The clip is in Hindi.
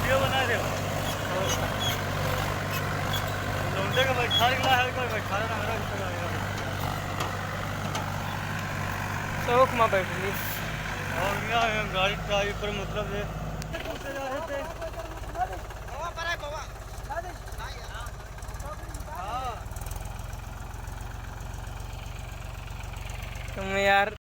वीडियो बना रहे हो लौंडे का बैठा गिला है कोई बैठा रहा है चौक में बैठ ली और क्या गाड़ी ट्राई पर मतलब ये तुम यार